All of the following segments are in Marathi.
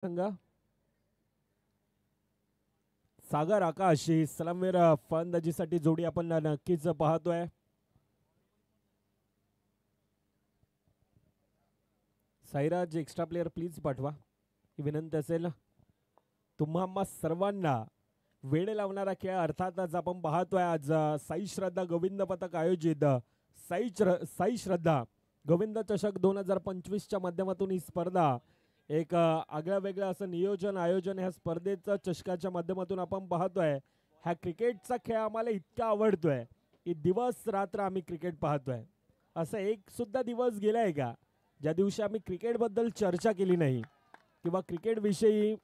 संघ सागर आकाश ही सलामीर फलंदाजीसाठी जोडी आपण नक्कीच पाहतोय. साईराज एक्स्ट्रा प्लेयर प्लीज पाठवा ही विनंती असेल. तुम्हा सर्वांना वेळ लावणारा खेळ अर्थातच आपण पाहतोय. आज साई श्रद्धा गोविंद पथक आयोजित साई श्रद्धा गोविंद चषक 2025च्या माध्यमातून ही स्पर्धा एक आगळं वेगळं असं नियोजन आयोजन ह्या स्पर्धेचं चषकाच्या माध्यमातून आपण पाहतोय. ह्या क्रिकेटचा खेळ आम्हाला इतका आवडतोय की दिवस रात्र आम्ही क्रिकेट पाहतोय. असं एक सुद्धा दिवस गेलाय का ज्या दिवशी आम्ही क्रिकेटबद्दल चर्चा केली नाही किंवा क्रिकेटविषयी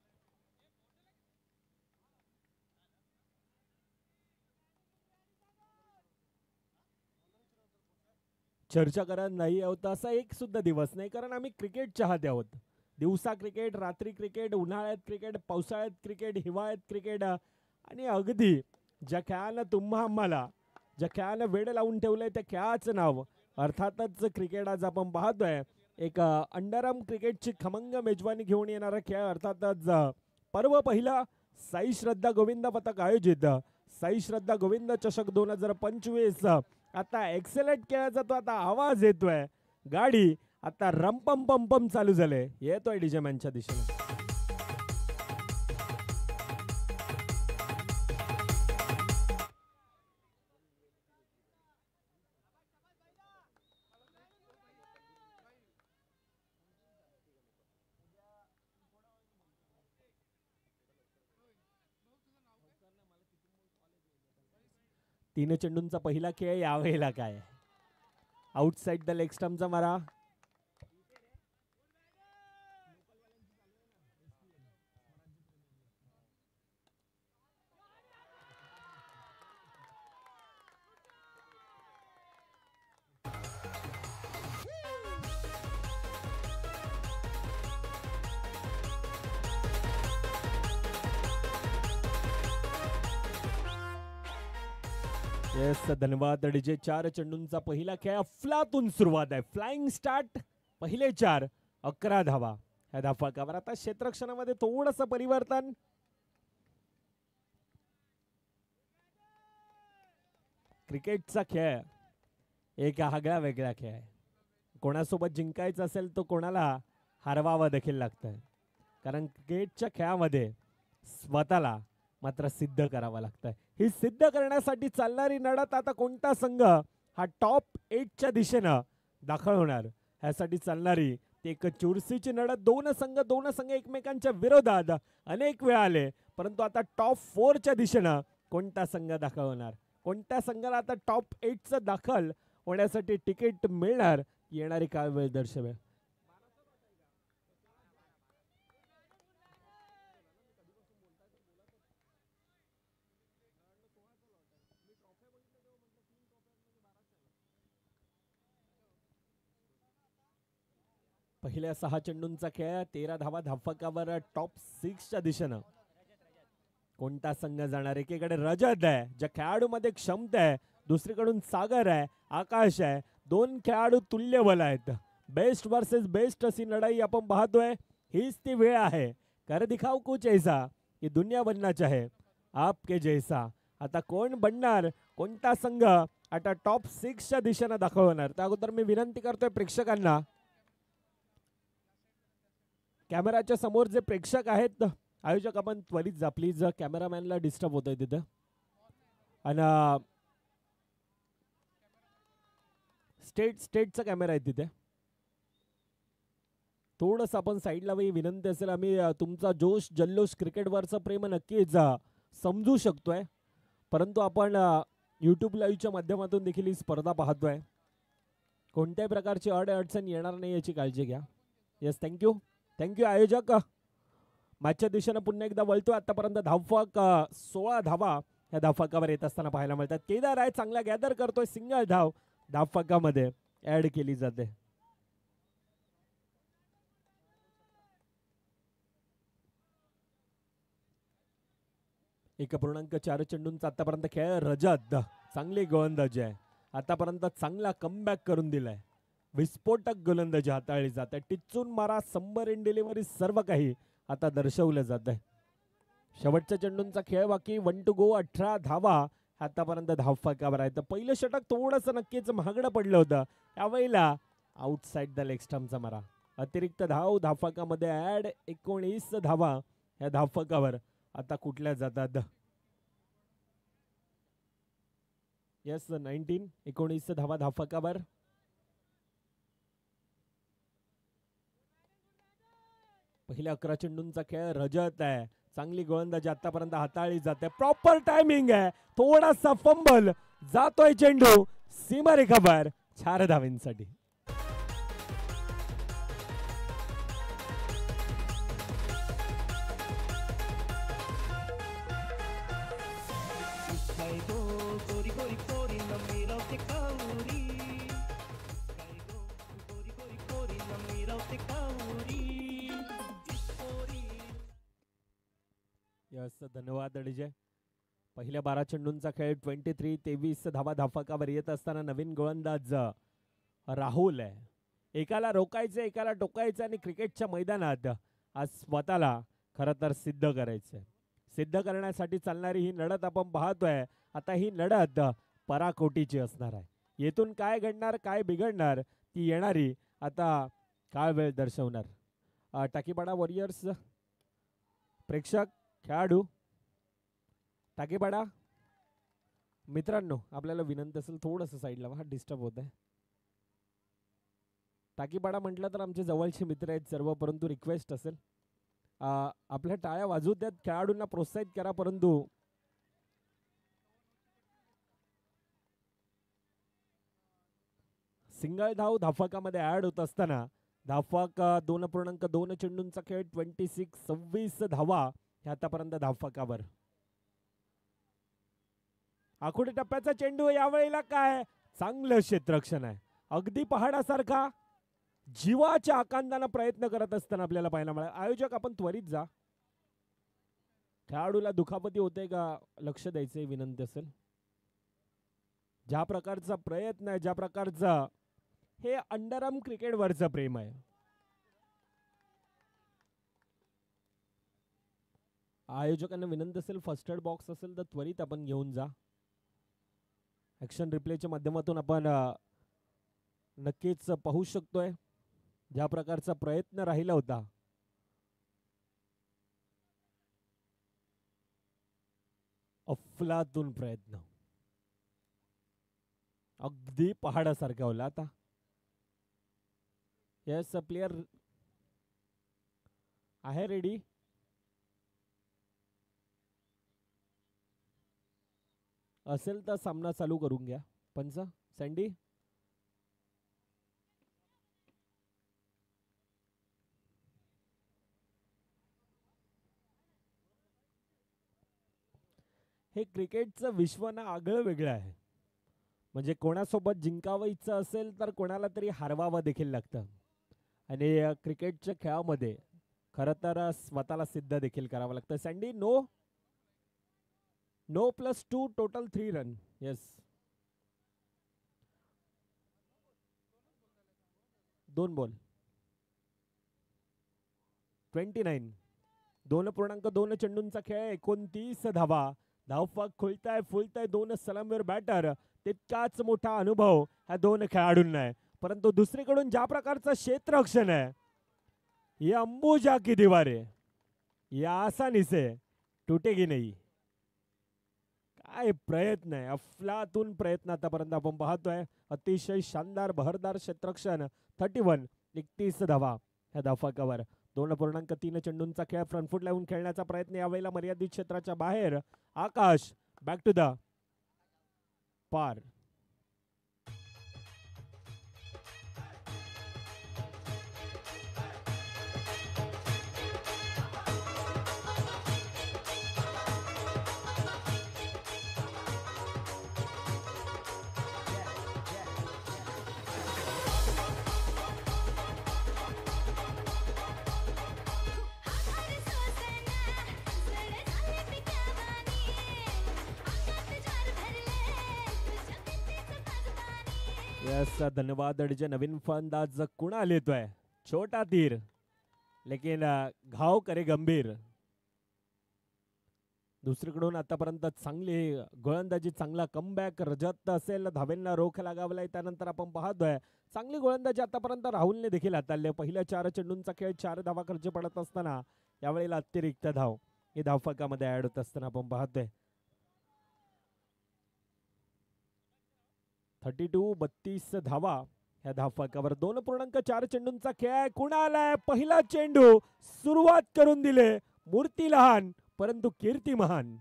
चर्चा करत नाही आहोत. असा एक सुद्धा दिवस नाही, कारण आम्ही क्रिकेट चाहते आहोत. दिवसा क्रिकेट, रात्री क्रिकेट, उन्हाळ्यात क्रिकेट, पावसाळ्यात क्रिकेट, हिवाळ्यात क्रिकेट आणि अगदी ज्या खेळानं आम्हाला ज्या खेळानं वेळ लावून ठेवलंय त्या खेळाचं नाव अर्थातच क्रिकेट. आज आपण पाहतोय एक अंडरआर्म क्रिकेटची खमंग मेजवानी घेऊन येणारा खेळ अर्थातच पर्व पहिला साई श्रद्धा गोविंद पथक आयोजित साई श्रद्धा गोविंद चषक 2025. आता एक्सेलेंट खेळाचा तो आता आवाज येतोय. गाडी आता रंपम पंपम चालू झाले. येतोय डीजे मॅनच्या दिशेने. तीन चेंडूंचा पहिला खेळ यावेळेला काय आउटसाइड द लेग स्टंपचा मारा. येस धन्यवाद डीजे. 4 चेंडूंचा पहिला खेळ अफलातून सुरुवात आहे. Flying start. पहिले 4 11 धावा ह्या धाफकावर. आता क्षेत्ररक्षणामध्ये थोडंसं परिवर्तन. क्रिकेटचा खेळ एक आगळा वेगळा खेळ आहे. कोणासोबत जिंकायचं असेल तो कोणाला हरवावं देखील लागतं, कारण क्रिकेटच्या खेळामध्ये स्वतःला मात्र सिद्ध करावं लागतं. ही सिद्ध करण्यासाठी चालणारी लढत आता कोणता संघ हा टॉप 8च्या दिशेनं दाखल होणार ह्यासाठी चालणारी ती एक चुरशीची लढत. दोन संघ एकमेकांच्या विरोधात अनेक वेळा आले, परंतु आता टॉप 4च्या दिशेनं कोणता संघ दाखल होणार, कोणत्या संघाला आता टॉप 8चं दाखल होण्यासाठी तिकीट मिळणार येणारी काळ वेळ दर्शवेल. पहिल्या 6 चेंडूंचा खेळ 13 धावा धाफकावर. टॉप 6च्या दिशेनं कोणता संघ जाणार. एकीकडे रजत आहे ज्या खेळाडूमध्ये क्षमता आहे, दुसरीकडून सागर आहे, आकाश आहे. दोन खेळाडू तुल्यबल आहेत. बेस्ट वर्सेस बेस्ट अशी लढाई आपण पाहतोय. हीच ती वेळ आहे. कर दिखाव कुछ ऐसा की दुनिया बनना चाहे आपके जैसा. आता कोण बनणार, कोणता संघ आता टॉप 6च्या दिशेनं दाखल होणार. त्या अगोदर मी विनंती करतोय प्रेक्षकांना, कॅमेराच्या समोर जे प्रेक्षक आहेत आयोजक आपण त्वरित जा प्लीज. कॅमेरामॅनला डिस्टर्ब होतोय तिथं. आणि स्टेटचा कॅमेरा आहे तिथे. थोडंसं आपण साईडला विनंती असेल. आम्ही तुमचा जोश जल्लोष क्रिकेटवरचं प्रेम नक्कीच समजू शकतोय, परंतु आपण यूट्यूब लाईव्हच्या माध्यमातून देखील ही स्पर्धा पाहतोय. कोणत्याही प्रकारची अडचण येणार नाही याची काळजी घ्या. येस थँक्यू आयोजक. मॅचच्या दिशेनं पुन्हा एकदा वळतोय. आतापर्यंत धावफक 16 धावा ह्या धावफकावर येत असताना पाहायला मिळतात. केदार आहे चांगला गॅदर करतोय. सिंगल धाव धावफकामध्ये ऍड केली जाते. एक 1.4 चेंडूंचा आतापर्यंत खेळ. रजत चांगली गोलंदाजी आहे. आतापर्यंत चांगला कमबॅक करून दिलाय. विस्फोटक गोलंदाजी हाताळली जाते. टिच्चून मारा, संबर इन डिलिव्हरी सर्व काही आता दर्शवलं जात आहे. शेवटच्या चेंडूंचा खेळ बाकी. 1 to go. 18 धावा आतापर्यंत धावफलकावर आहे. तर पहिलं षटक थोडंसं नक्कीच महागडं पडलं होतं. यावेळेला आउटसाइड द लेग स्टंपचा मारा. अतिरिक्त धाव धावफलकामध्ये ऍड. 19 धावा या धावफलकावर आता कुठल्या जातात. येस 19 धावा धावफलकावर. पहिल्या 11 चेंडूंचा खेळ. रजत आहे. चांगली गोलंदाजी आतापर्यंत हाताळली जाते. प्रॉपर टायमिंग आहे. थोडासा फंबल जातोय चेंडू सीमारेखावर 4 धावांसाठी. धन्यवाद अडिजे. पहिल्या 12 चेंडूंचा खेळ. 23 धावा धावफलकावर येत असताना नवीन गोलंदाज राहुल आहे. एकाला रोकायचं, एकाला टोकायचं आणि क्रिकेटच्या मैदानात आज स्वतःला खरं तर सिद्ध करायचंय. सिद्ध करण्यासाठी चालणारी ही लढत आपण पाहतोय. आता ही लढत पराकोटीची असणार आहे. येथून काय घडणार, काय बिघडणार ती येणारी आता काळ वेळ दर्शवणार. टाकीपाडा वॉरियर्स प्रेक्षक, खेळाडू, टाकीपाडा मित्रांनो, आपल्याला विनंती असेल थोडंसं साईडला हा डिस्टर्ब होत आहे. टाकीपाडा म्हटलं तर आमचे जवळचे मित्र आहेत सर्व, परंतु रिक्वेस्ट असेल आपल्या टाळ्या वाजवू द्यात, खेळाडूंना प्रोत्साहित करा. परंतु सिंगल धाव धावफलकामध्ये ऍड होत असताना धावफलक 2.2 चेंडूंचा खेळ. 26 धावा आतापर्यंत धावफलकावर. आखुडी टप्प्याचा चेंडू. यावेळेला काय चांगलं क्षेत्ररक्षण आहे. अगदी पहाडासारखा जीवाच्या आकांताने प्रयत्न करत असताना आपल्याला पाहायला मिळाला. आयोजक आपण त्वरित जा. खेळाडूला दुखापती होते का लक्ष द्यायचे विनंती असेल. ज्या प्रकारचा प्रयत्न आहे, ज्या प्रकारचा हे अंडरआर्म क्रिकेटवरचं प्रेम आहे. आयोजकांना विनंती असेल फर्स्ट एड बॉक्स असेल तर त्वरित आपण घेऊन जा. ऍक्शन रिप्लेच्या माध्यमातून आपण नक्कीच पाहू शकतोय ज्या प्रकारचा प्रयत्न राहिला होता. अफलातून प्रयत्न अगदी पहाडासारखा होला. आता यस प्लेयर आहे रेडी. असेल तर सामना चालू करून घ्या. पंच सँडी हे क्रिकेटचं विश्व ना आगळं वेगळं आहे. म्हणजे कोणासोबत जिंकावायचं असेल तर कोणाला तरी हरवावं देखील लागतं. आणि क्रिकेटच्या खेळामध्ये खरं तर स्वतःला सिद्ध देखील करावं लागतं. सँडी no +2 total 3 run. Yes 2 ball 29 2.2 चेंडूंचा खेळ. 29 धावा. धावफलक खुलताय फुलताय. 2 सलामीवर बॅटर. तितकाच मोठा अनुभव ह्या 2 खेळाडूंना आहे. परंतु दुसरीकडून ज्या प्रकारचं क्षेत्ररक्षण आहे, ये अंबुजा की दीवार या आसानी से टूटेगी नहीं. काय प्रयत्न आहे, अफलातून प्रयत्न आतापर्यंत आपण पाहतोय. अतिशय शानदार बहरदार क्षेत्ररक्षण. 31 धावा ह्या धावफलकावर. 2.3 चेंडूंचा खेळ. फ्रंटफुट लावून खेळण्याचा प्रयत्न यावेळेला मर्यादित क्षेत्राच्या बाहेर. आकाश बॅक टू द पार. यस धन्यवाद अडीजे. नवीन फलंदाज कुणाल येतोय. छोटा तीर लेकिन घाव करे गंभीर. दुसरीकडून आतापर्यंत चांगली गोलंदाजी, चांगला कमबॅक. रजत असेल, धावेंना रोख लागावलाय. त्यानंतर आपण पाहतोय चांगली गोलंदाजी आतापर्यंत राहुलने देखील हाताळली. पहिल्या 4 चेंडूंचा खेळ 4 धावा खर्च पडत असताना यावेळेला अतिरिक्त धाव हे धावफलकामध्ये ऍड होत असताना आपण पाहतोय. 32 धावा ह्या धावफलकावर. 2.4 चेंडूंचा खेळ आहे. कुणाला पहिला चेंडू सुरुवात करून दिले. मूर्ती लहान परंतु कीर्ती महान.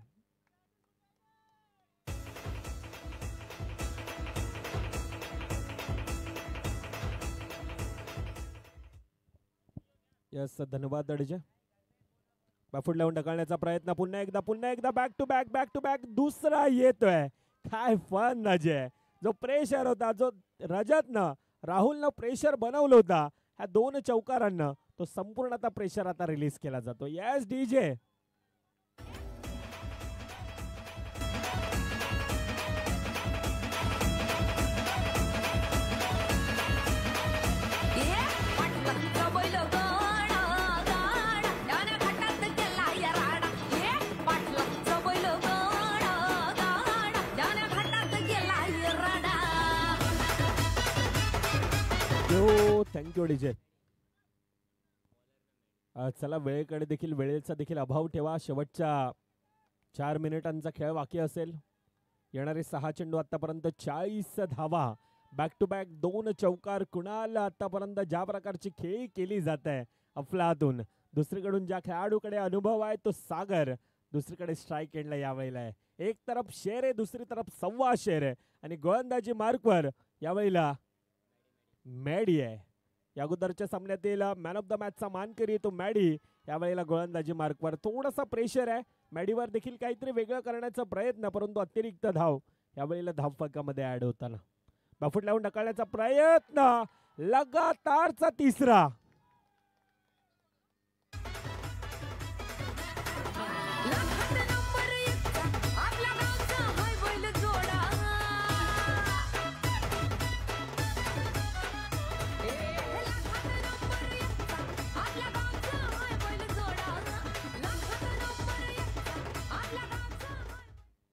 यस, धन्यवाद अडजे. बॅफूट लावून ढकलण्याचा प्रयत्न. पुन्हा एकदा बॅक टू बॅक दुसरा येतोय. काय फन अजय. जो प्रेशर होता, जो रजतनं राहुलनं प्रेशर बनवलं होता ह्या 2 चौकारांना, तो संपूर्ण आता प्रेशर आता रिलीज केला जातो. Yes DJ. Thank you DJ. चला, वेळेचा देखील अभाव ठेवा. शेवटच्या 4 मिनिटांचा खेळ बाकी असेल. येणारे 6 चेंडू आतापर्यंत 40 धावा. बॅक टू बॅक 2 चौकार. कुणाल आतापर्यंत ज्या प्रकारची खेळी केली जात आहे अफलातून. दुसरीकडून ज्या खेळाडूकडे अनुभव आहे तो सागर. दुसरीकडे स्ट्राईक एंडला यावेळेला आहे. एक तरफ शेर आहे, दुसरी तरफ 1.25 शेर आहे. आणि गोलंदाजी मार्कवर यावेळेला मॅडी आहे. या अगोदरच्या सामन्यातील मॅन ऑफ द मॅचचा मानकरी तो मॅडी. यावेळेला गोलंदाजी मार्कवर थोडासा प्रेशर आहे. मॅडीवर देखील काहीतरी वेगळं करण्याचा प्रयत्न, परंतु अतिरिक्त धाव यावेळेला धावफलकामध्ये ऍड होताना. बाफूट लावून ढकलण्याचा प्रयत्न. लगातारचा तिसरा.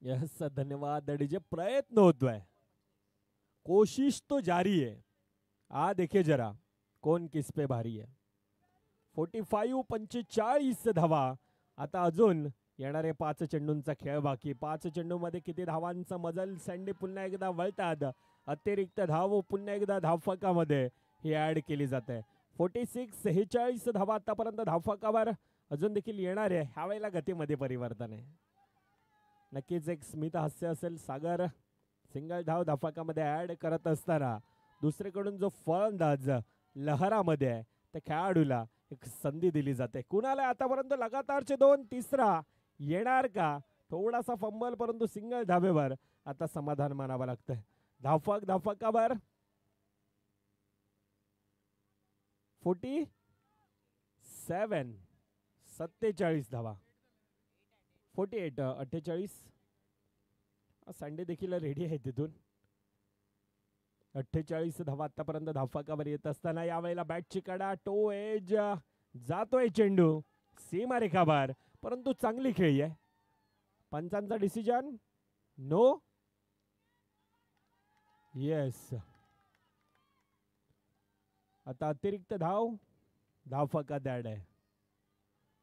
यस, धन्यवाद डीजे. प्रयत्न होतोय, कोशिश तो जारी है. आ देखे जरा कौन किस पे भारी है. 45 धावा. आता अजून येणारे 5 चेंडूंचा खेळ बाकी. 5 चेंडूमध्ये किती धावांचा मजल. सँडी पुन्हा एकदा वळतात. अतिरिक्त धाव पुन्हा एकदा धावफलकामध्ये ही ऍड केली जाते. 46 धावा आतापर्यंत धावफलकावर अजून देखील येणार आहे. ह्या वेळेला गतीमध्ये परिवर्तन आहे. नक्कीच एक स्मित हास्य असेल. सागर सिंगल धाव धावफलकामध्ये ऍड करत असताना दुसरीकडून जो फलंदाज लहरामध्ये आहे त्या खेळाडूला एक संधी दिली जाते. कुणाला आतापर्यंत लगातारचे 2, तिसरा येणार का. थोडासा फंबल परंतु सिंगल धावेवर आता समाधान मानावं लागतंय. धावफलकावर 47 धावा. 48 सँडी देखील रेडी आहे तिथून. 48 धावा आतापर्यंत धावफलकावर येत असताना यावेळेला बॅटची कडा. टो एज जातोय चेंडू सीमारेखाबाहेर, परंतु चांगली खेळी आहे. पंचांचा डिसिजन नो. येस, आता अतिरिक्त धावफलकात ऍड आहे.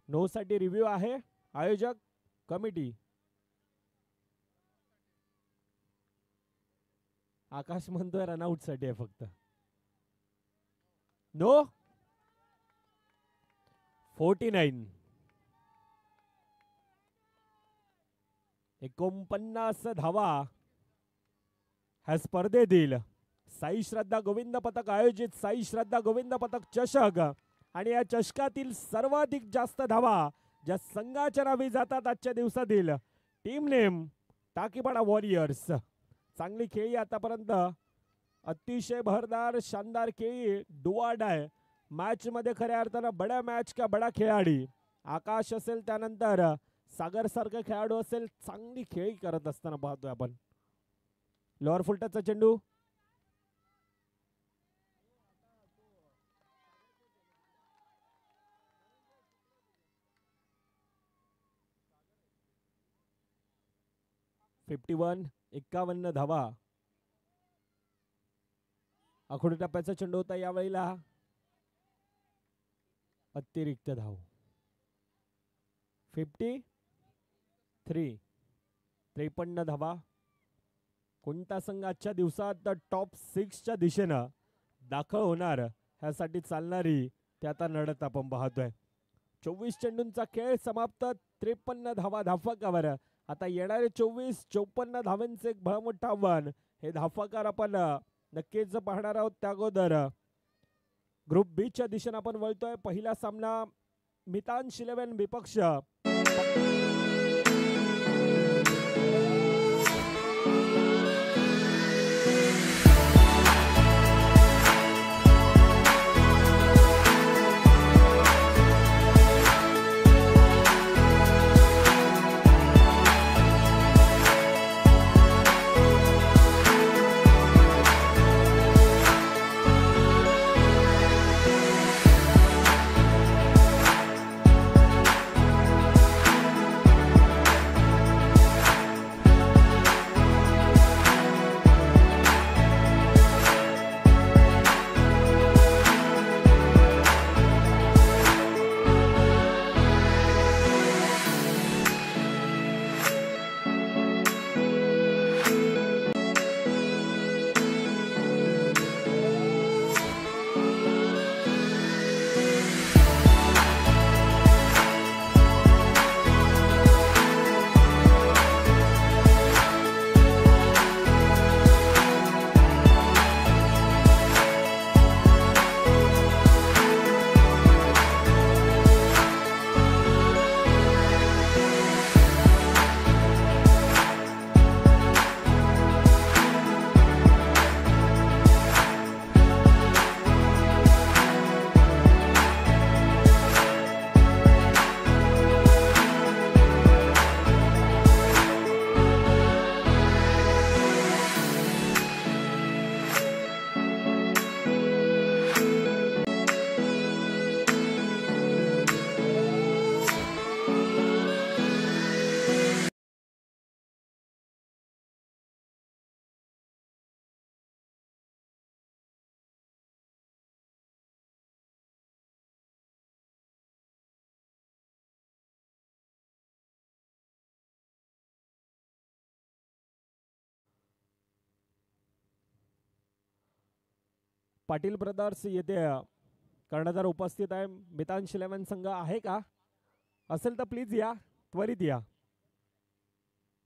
नो साठी रिव्ह्यू आहे. आयोजक कमिटी आकाश म्हणतोय रनआउट साठी आहे फक्त. नो. 49 धावा ह्या स्पर्धेतील साई श्रद्धा गोविंद पथक आयोजित साई श्रद्धा गोविंद पथक चषक. आणि या चषकातील सर्वाधिक जास्त धावा ज्या संघाच्या नावे जातात आजच्या दिवसातील टीम नेम टाकीपाडा वॉरियर्स. चांगली खेळी आतापर्यंत. अतिशय भरदार शानदार खेळी. डुआड आहे मॅच मध्ये खऱ्या अर्थानं. बड्या मॅच का बडा खेळाडी. आकाश असेल, त्यानंतर सागर सारखा खेळाडू असेल. चांगली खेळी करत असताना पाहतोय आपण. लोअर फुलटचा चेंडू. 51 51 धावा. आखोडी टप्प्याचा चेंडू होता यावेळेला अतिरिक्त धाव. 53 53 धावा. कोणता संघ आजच्या दिवसात टॉप 6च्या दिशेनं दाखल होणार ह्यासाठी चालणारी ते आता लढत आपण पाहतोय. 24 चेंडूंचा खेळ समाप्त. 53 धावा धावफलकावर. आता येणारे 24-54 धावांचे एक भलं मोठं आव्हान. हे धावफलकार आपण नक्कीच पाहणार आहोत. त्या अगोदर ग्रुप बी च्या दिशेने आपण वळतोय. पहिला सामना मितांश 11 विपक्ष पाटील ब्रदर्स येथे कर्णधार उपस्थित आहे. मितांश 11 संघ आहे का? असेल तर प्लीज या, त्वरित या.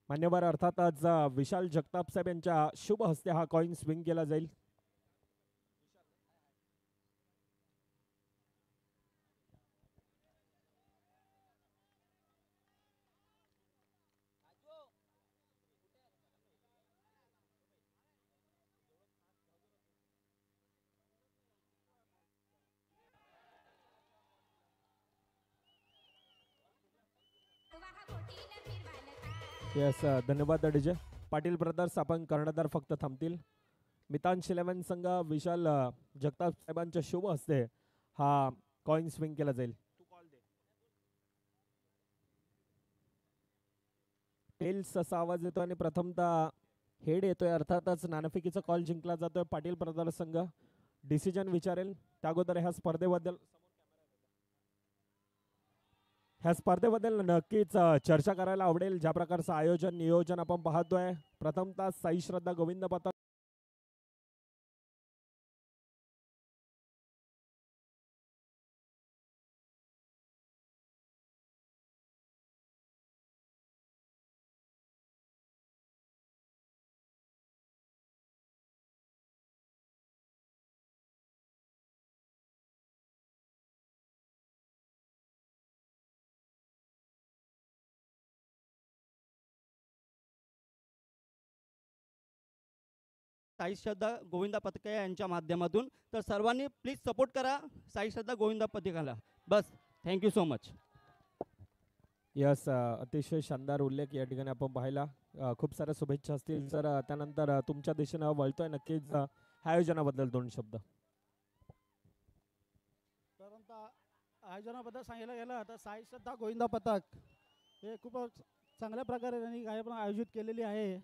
मान्यवर अर्थातच विशाल जगताप साहेब यांच्या शुभ हस्ते हा कॉइन स्विंग केला जाईल. यस, धन्यवाद डीजे. पाटील ब्रदर्स आपण कर्णधार फक्त थांबतील. मितांश 11 संघ विशाल जगताप साहेबांच्या शुभ हस्ते हा कॉइन स्विंग केला जाईल. टेल्स असा आवाज येतो आणि प्रथमतः हेड येतोय. अर्थातच नाणेफेकीचा कॉल जिंकला जातोय. पाटील ब्रदर्स संघ डिसिजन विचारेल. त्या अगोदर ह्या स्पर्धेबद्दल नक्कीच चर्चा करायला आवडेल. ज्या प्रकारचं आयोजन नियोजन आपण पाहतोय. प्रथमतः साई श्रद्धा गोविंद पथक साई श्रद्धा गोविंदा पथक यांच्या माध्यमातून. तर सर्वांनी प्लीज सपोर्ट करा साई श्रद्धा गोविंदा पथकाला. बस, थँक्यू सो मच. यस, अतिशय शानदार उल्लेख या ठिकाणी आपण पाहिला. खूप साऱ्या शुभेच्छा असतील. सर त्यानंतर तुमच्या दिशेनं वळतोय. नक्कीच ह्या आयोजनाबद्दल 2 शब्द. आयोजनाबद्दल सांगायला गेलं तर साई श्रद्धा गोविंदा पथक हे खूप चांगल्या प्रकारे त्यांनी कार्यक्रम आयोजित केलेली आहे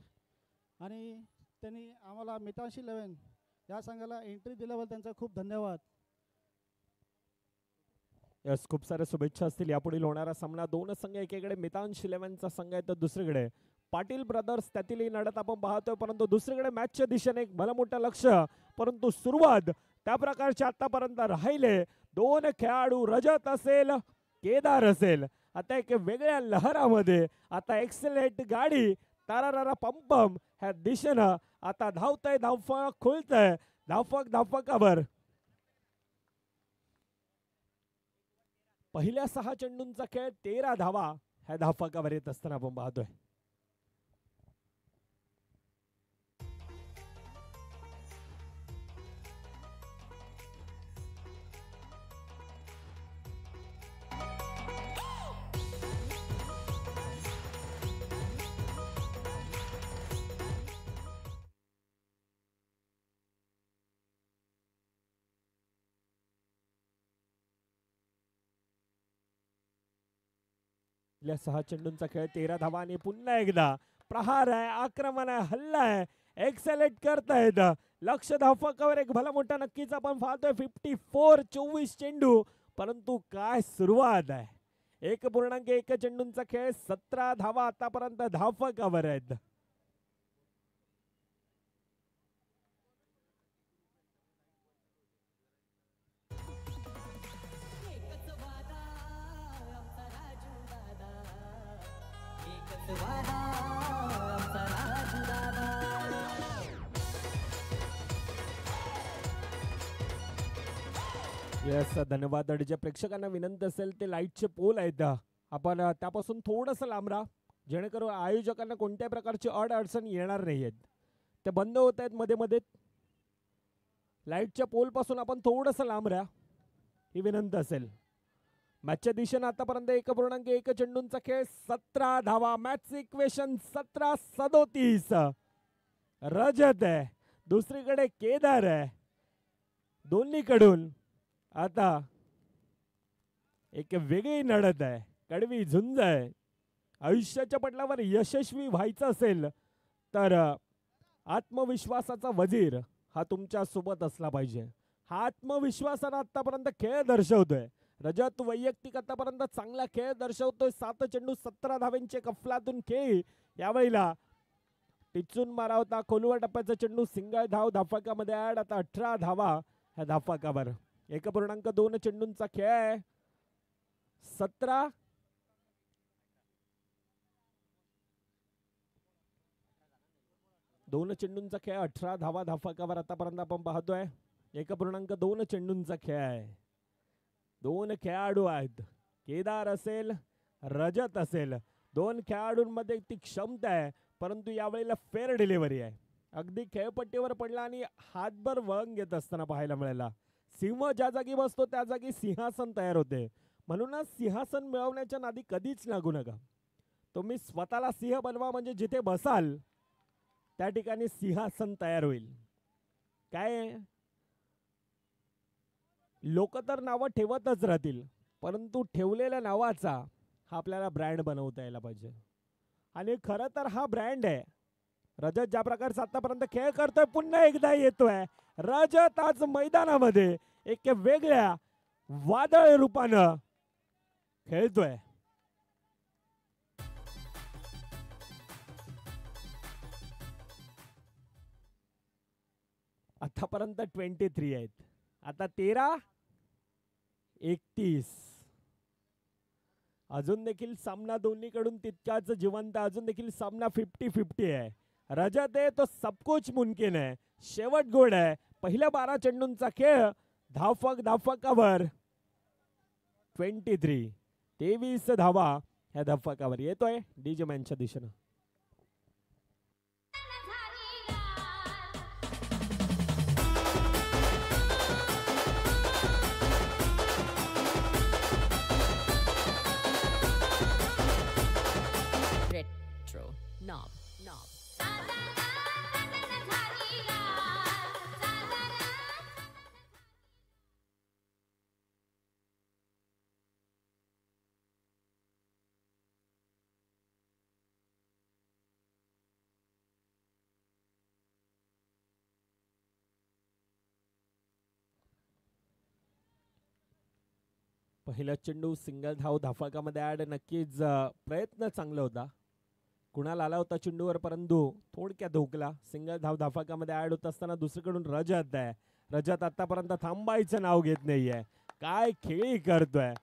आणि त्यांनी आम्हाला मितांश 11 या संघाला एंट्री दिल्याबद्दल त्यांचा खूप धन्यवाद. यस, खूप साऱ्या शुभेच्छा असतील. यापुढील होणारा सामना दोन संघ, एकीकडे मितांश 11चा संघ आहे तर दुसरीकडे पाटील ब्रदर्स. त्यातील ही लढत आपण पाहतोय, परंतु दुसरीकडे मॅचच्या दिशेने एक भलं मोठं लक्ष. परंतु सुरुवात त्या प्रकारचे आतापर्यंत राहिले दोन खेळाडू, रजत असेल केदार असेल, आता एक वेगळ्या लहरामध्ये आता एक्सेलेंट गाडी तारारारा पंपम ह्या दिशेनं आता धावतय, धावफक खुलतय, धावफकावर पहिल्या 6 चेंडूंचा खेळ 13 धावा ह्या धावफकावर येत असताना आपण पाहतोय. आपल्या 6 चेंडूंचा खेळ 13 धावा आणि पुन्हा एकदा प्रहार आहे, आक्रमण आहे, हल्ला आहे, एक्सेलेंट करतायत. लक्ष धावफकावर एक भला मोठा नक्कीच आपण पाहतोय. 54 24 चेंडू, परंतु काय सुरुवात आहे. 1.1 चेंडूंचा खेळ 17 धावा आतापर्यंत धावफकावर आहेत. येस, धन्यवाद. आणि ज्या प्रेक्षकांना विनंती असेल ते लाईटचे पोल आहेत, आपण त्यापासून थोडंसं लांब राहा, जेणेकरून आयोजकांना कोणत्याही प्रकारची अडचण येणार नाही आहेत. ते बंद होत आहेत मध्ये मध्ये. लाईटच्या पोल पासून आपण थोडंसं लांब राहा ही विनंती असेल. मॅचच्या दिशेने आतापर्यंत 1.1 चेंडूंचा खेळ 17 धावा. Match equation 17-37. रजत आहे, दुसरीकडे केदार आहे. दोन्हीकडून आता एक वेगळी लढत आहे, कडवी झुंज आहे. आयुष्याच्या पटलावर यशस्वी व्हायचं असेल तर आत्मविश्वासाचा वजीर हा तुमच्या सोबत असला पाहिजे. हा आत्मविश्वासाने आतापर्यंत खेळ दर्शवतोय. रजत वैयक्तिक आतापर्यंत चांगला खेळ दर्शवतोय. 7 चेंडू 17 धाव्यांचे कफलातून खेळ. यावेळेला टिचून मारा होता, खोलवर टप्प्याचा चेंडू सिंगल धाव धावफकामध्ये ऍड. आता 18 धावा ह्या धावफकावर. 1.2 चेंडूंचा खेळ आहे. 17 2 चेंडूंचा खेळ 18 धावा धावफकावर आतापर्यंत आपण पाहतोय. 1.2 चेंडूंचा खेळ आहे. 2 खेळाडू आहेत, केदार असेल रजत असेल. 2 खेळाडूंमध्ये ती क्षमता आहे, परंतु यावेळेला फेअर डिलिव्हरी आहे. अगदी खेळपट्टीवर पडला आणि हातभर वळण घेत असताना पाहायला मिळाला. सिंह ज्या जागी बसतो त्या जागी सिंहासन तयार होते. म्हणूनच सिंहासन मिळवण्याच्या नादी कधीच लागू नका. तुम्ही स्वतःला सिंह बनवा, म्हणजे जिथे बसाल त्या ठिकाणी सिंहासन तयार होईल. काय लोक तर नावं ठेवतच राहतील, परंतु ठेवलेल्या नावाचा हा आपल्याला ब्रँड बनवता यायला पाहिजे. आणि खरं तर हा ब्रँड आहे. रजत ज्या प्रकारचा आतापर्यंत खेळ करतोय, पुन्हा एकदा येतोय रजत आज मैदानामध्ये एक वेगळ्या वादळ रूपानं खेळतोय. आतापर्यंत 23 आहेत, आता 13-31. अजून देखील सामना दोन्हीकडून तितकाच जिवंत. अजून देखील सामना 50-50 आहे. रजत आहे तो सबकुछ मुमकिन आहे. शेवट गोड आहे. पहिल्या 12 चेंडूंचा खेळ धावफकावर 23 धावा ह्या धावफकावर येतोय डीजे मॅनच्या दिशेनं. पहिला चेंडू सिंगल धाव धाफळकामध्ये ऍड. नक्कीच प्रयत्न चांगला होता. कुणाल आला होता चेंडूवर परंतु थोडक्यात धोकला. सिंगल धाव धाफळकामध्ये ऍड होत असताना दुसरीकडून रजत आहे. रजत आतापर्यंत थांबायचं नाव घेत नाहीये. काय खेळी करतोय.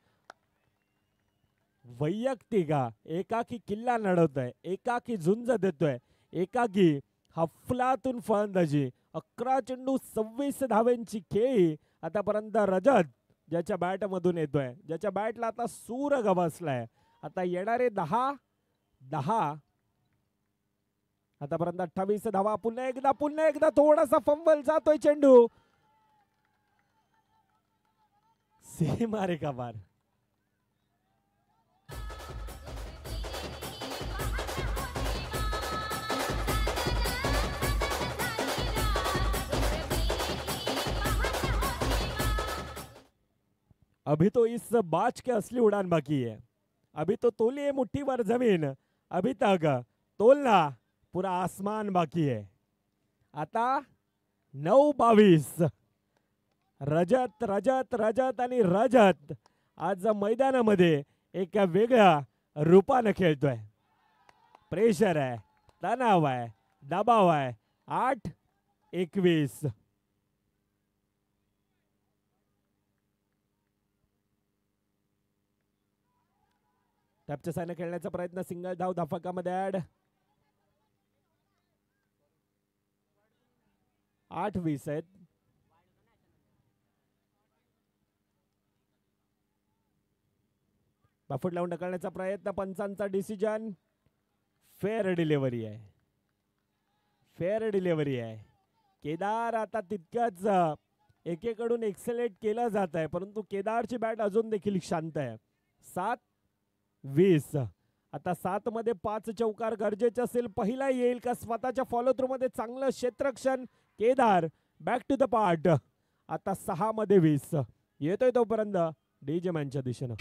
वैयक्तिका एकाकी किल्ला लढवतोय, एकाकी झुंज देतोय, एकाकी अफलातून फलंदाजी. 11 चेंडू 26 धावांची खेळी आतापर्यंत रजत ज्याच्या बॅट मधून येतोय, ज्याच्या बॅटला आता सूर गवसलाय. आता येणारे 10 आतापर्यंत 28 धावा. पुन्हा एकदा थोडासा फंबल जातोय चेंडू. सीमा रेखा पार. अभी तो इस बाज के असली उड़ान बाकी है. अभी तो तोलिए मुट्ठी भर जमीन, अभी तक तोलना पूरा आसमान बाकी है. आता 9-22. रजत रजत रजत आणि रजत आज मैदानामध्ये एका वेगळ्या रूपाने खेळतोय. प्रेशर आहे, तणाव आहे, दबाव आहे. 8-21. टॅपच्या साईने खेळण्याचा प्रयत्न. सिंगल धाव धाफकामध्ये ऍड. 8-20 आहेत. बाफूट लावून ढकलण्याचा प्रयत्न. पंचांचा डिसिजन. फेअर डिलिव्हरी आहे. फेअर डिलिव्हरी आहे. केदार आता तितक्याच एकेकडून एक्सेलेट केलं जात आहे परंतु केदारची बॅट अजून देखील शांत आहे. 7-20. आता 7 मध्ये 5 चौकार गरजेचे असेल. पहिला येईल का स्वतःच्या फॉलो थ्रू मध्ये चांगलं क्षेत्ररक्षण. Kedar back to the part. आता 6 मध्ये 20 येतोय तोपर्यंत डीजे मॅनच्या दिशेनं.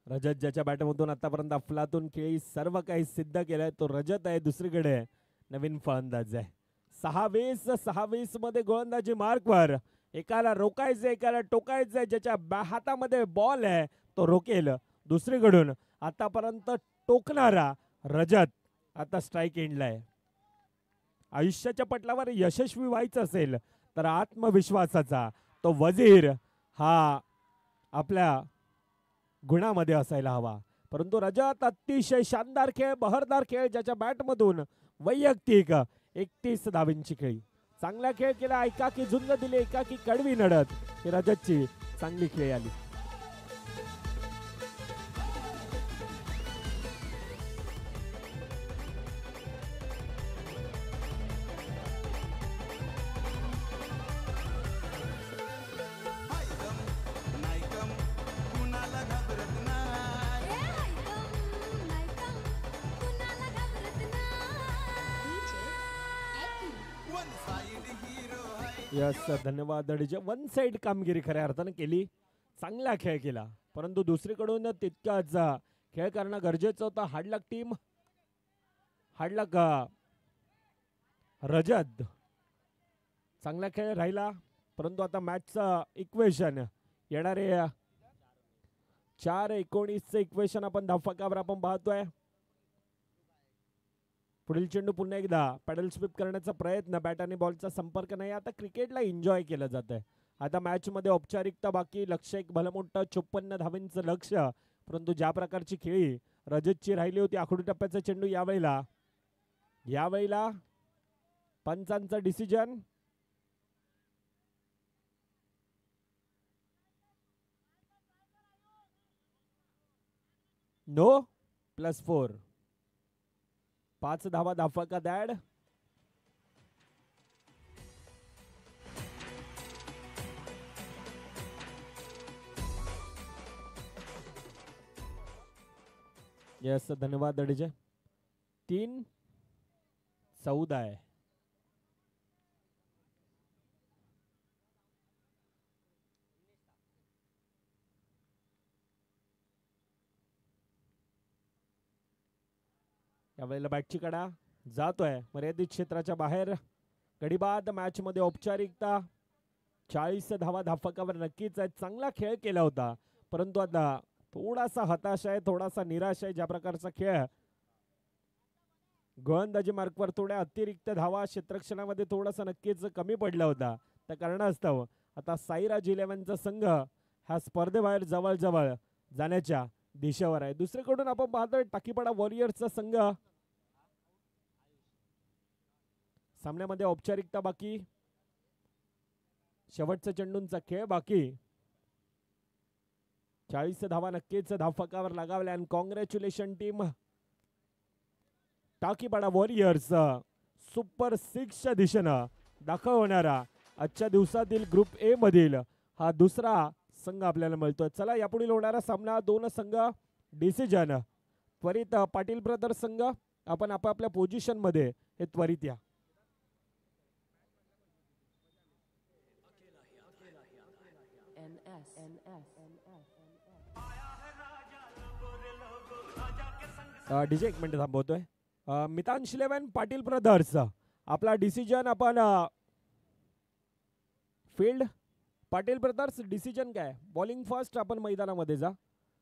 रजत ज्याच्या बॅटमधून आतापर्यंत अफलातून खेळी सर्व काही सिद्ध केलंय तो रजत आहे. दुसरीकडे नवीन फलंदाज आहे. 6-20 मध्ये गोलंदाजी मार्कवर. एकाला रोकायचंय, एकाला टोकायचंय. ज्याच्या हातामध्ये बॉल आहे तो रोकेल. दुसरीकडून आतापर्यंत टोकणारा रजत आता स्ट्राईक एंडला आहे. आयुष्याच्या पटलावर यशस्वी व्हायचं असेल तर आत्मविश्वासाचा तो वजीर हा आपल्या गुणामध्ये असायला हवा. परंतु रजत अतिशय शानदार खेळ, बहरदार खेळ. ज्याच्या बॅटमधून वैयक्तिक 31 धावांची खेळी. चांगला खेळ केला. एकाकी झुंज दिली, एकाकी कडवी लढत. ही रजतची चांगली खेळी आली. यस धन्यवाद डीजे. वन साइड कामगिरी खऱ्या अर्थाने केली. चांगला खेळ केला परंतु दुसरीकडून तितकाच खेळ करणं गरजेचं होतं. हार्डलक टीम, हार्डलक रजत. चांगला खेळ राहिला परंतु आता मॅचचं इक्वेशन येणारे 4-19 इक्वेशन आपण धावफलकावर आपण पाहतोय. पुढील चेंडू पुन्हा एकदा पॅडल स्वीप करण्याचा प्रयत्न. बॅट आणि बॉलचा संपर्क नाही. आता क्रिकेटला एन्जॉय केलं जात आहे. आता मॅच मध्ये औपचारिकता बाकी. लक्ष एक भलं मोठं 54 धावांचं लक्ष. परंतु ज्या प्रकारची खेळी रजतची राहिली होती. आखडू टप्प्याचा चेंडू यावेळेला पंचांचा डिसिजन. नो +4. 5 धावा धाफका दॅड. येस धन्यवाद डीजे. 3-14 आहे. यावेळेला बॅटची कडा जातोय मर्यादित क्षेत्राच्या बाहेर. गडीबाद मॅच मध्ये औपचारिकता. 40 धावा धाफकावर नक्कीच आहे. चांगला खेळ केला होता परंतु आता थोडासा हताश आहे, थोडासा निराश आहे. ज्या प्रकारचा खेळ गोलंदाजी मार्कवर थोड्या अतिरिक्त धावा क्षेत्ररक्षणामध्ये थोडासा नक्कीच कमी पडला होता. त्या कारणास्तव आता साईराज 11चा संघ ह्या स्पर्धेबाहेर जवळ जाण्याच्या दिशेवर आहे. दुसरीकडून आपण पाहतोय टाकीपाडा वॉरियर्सचा संघ सामन्यामध्ये औपचारिकता बाकी, शेवटचा चेंडूंचा खेळ बाकी. 40 धावा नक्कीच धावफलकावर लगावल्या आणि कॉंग्रॅच्युलेशन टीम टाकीपाडा वॉरियर्स. सुपर 6च्या दिशेनं दाखल होणारा आजच्या दिवसातील ग्रुप ए मधील हा दुसरा संघ आपल्याला मिळतोय. चला यापुढील होणारा सामना 2 संघ डिसिजन. त्वरित पाटील ब्रदर्स संघ आपण आपापल्या पोझिशन मध्ये हे त्वरित या. डीजे एक मिनिट थांबवतोय. मितांश 11 पाटील ब्रदर्स आपला डिसिजन आपण फील्ड. पाटील ब्रदर्स डिसिजन काय? बॉलिंग फर्स्ट आपण मैदानामध्ये जा.